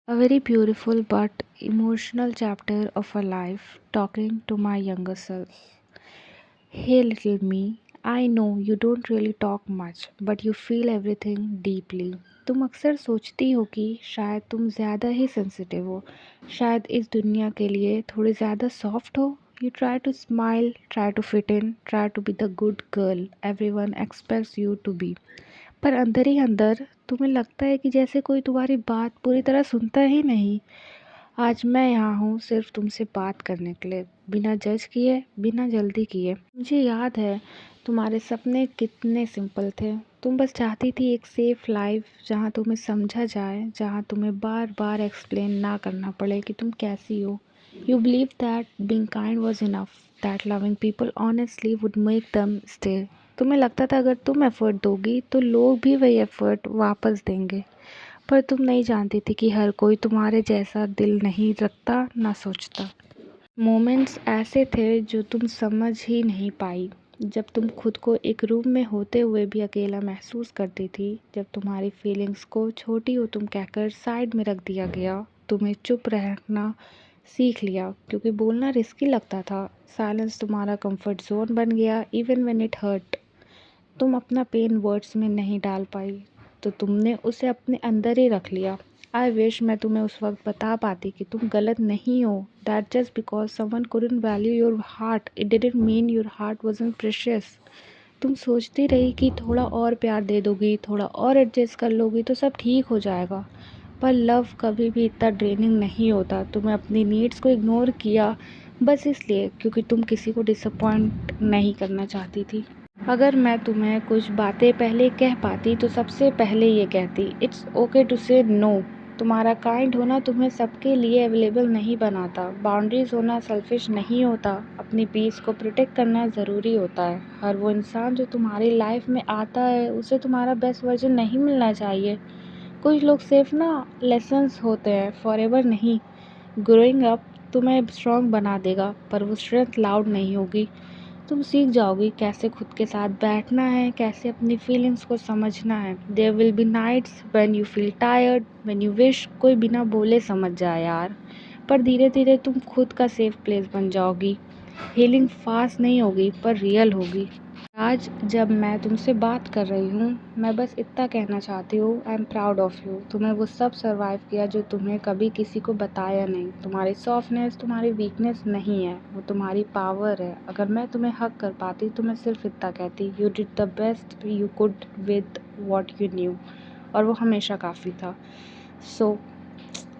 A very beautiful but emotional chapter of a life talking to my younger self. Hey little me, I know you don't really talk much, but you feel everything deeply. तुम अक्सर सोचती हो कि शायद तुम ज़्यादा ही sensitive हो, शायद इस दुनिया के लिए थोड़ी ज़्यादा सॉफ्ट हो. You try to smile, try to fit in, try to be the good girl everyone expects you to be. पर अंदर ही अंदर तुम्हें लगता है कि जैसे कोई तुम्हारी बात पूरी तरह सुनता ही नहीं. आज मैं यहाँ हूँ सिर्फ तुमसे बात करने के लिए, बिना जज किए, बिना जल्दी किए. मुझे याद है तुम्हारे सपने कितने सिंपल थे. तुम बस चाहती थी एक सेफ लाइफ जहाँ तुम्हें समझा जाए, जहाँ तुम्हें बार बार एक्सप्लेन ना करना पड़े कि तुम कैसी हो. You believe that being kind was enough, that loving people honestly would make them stay. तुम्हें लगता था अगर तुम एफर्ट दोगी तो लोग भी वही एफर्ट वापस देंगे. पर तुम नहीं जानती थी कि हर कोई तुम्हारे जैसा दिल नहीं रखता, ना सोचता. मोमेंट्स ऐसे थे जो तुम समझ ही नहीं पाई. जब तुम खुद को एक रूम में होते हुए भी अकेला महसूस करती थी, जब तुम्हारी फीलिंग्स को छोटी हो तुम कहकर साइड में रख दिया गया, तुम्हें चुप रहना सीख लिया क्योंकि बोलना रिस्की लगता था. साइलेंस तुम्हारा कंफर्ट जोन बन गया इवन व्हेन इट हर्ट. तुम अपना पेन वर्ड्स में नहीं डाल पाई तो तुमने उसे अपने अंदर ही रख लिया. आई विश मैं तुम्हें उस वक्त बता पाती कि तुम गलत नहीं हो. That just because someone couldn't value your heart it didn't mean your heart wasn't precious. तुम सोचती रही कि थोड़ा और प्यार दे दोगी, थोड़ा और एडजस्ट कर लोगी तो सब ठीक हो जाएगा. पर लव कभी भी इतना ड्रेनिंग नहीं होता. तुम्हें अपनी नीड्स को इग्नोर किया बस इसलिए क्योंकि तुम किसी को डिसअपॉइंट नहीं करना चाहती थी. अगर मैं तुम्हें कुछ बातें पहले कह पाती तो सबसे पहले ये कहती, इट्स ओके टू से नो. तुम्हारा काइंड होना तुम्हें सबके लिए अवेलेबल नहीं बनाता. बाउंड्रीज होना सेल्फिश नहीं होता. अपनी पीस को प्रोटेक्ट करना ज़रूरी होता है. हर वो इंसान जो तुम्हारी लाइफ में आता है उसे तुम्हारा बेस्ट वर्जन नहीं मिलना चाहिए. कुछ लोग सिर्फ ना लेसन्स होते हैं, फॉरएवर नहीं. ग्रोइंग अप तुम्हें स्ट्रॉन्ग बना देगा पर वो स्ट्रेंथ लाउड नहीं होगी. तुम सीख जाओगी कैसे खुद के साथ बैठना है, कैसे अपनी फीलिंग्स को समझना है. There will be nights when you feel tired, when you wish कोई बिना बोले समझ जाए यार. पर धीरे धीरे तुम खुद का सेफ प्लेस बन जाओगी. हीलिंग फास्ट नहीं होगी पर रियल होगी. आज जब मैं तुमसे बात कर रही हूँ मैं बस इतना कहना चाहती हूँ, I am proud of you. तुम्हें वो सब सर्वाइव किया जो तुम्हें कभी किसी को बताया नहीं. तुम्हारी सॉफ्टनेस तुम्हारी वीकनेस नहीं है, वो तुम्हारी पावर है. अगर मैं तुम्हें हक कर पाती तो मैं सिर्फ इतना कहती, you did the best you could with what you knew. और वो हमेशा काफ़ी था. So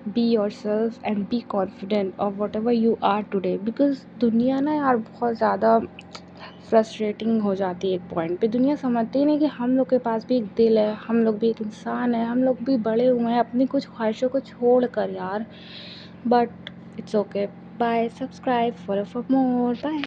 be yourself and be confident of whatever you are today. Because दुनिया ना यार बहुत ज़्यादा फ्रस्ट्रेटिंग हो जाती है एक पॉइंट पे. दुनिया समझती ही नहीं कि हम लोग के पास भी एक दिल है, हम लोग भी एक इंसान है, हम लोग भी बड़े हुए हैं अपनी कुछ ख्वाहिशों को छोड़ कर यार. But it's okay. Bye. Subscribe for more. Bye.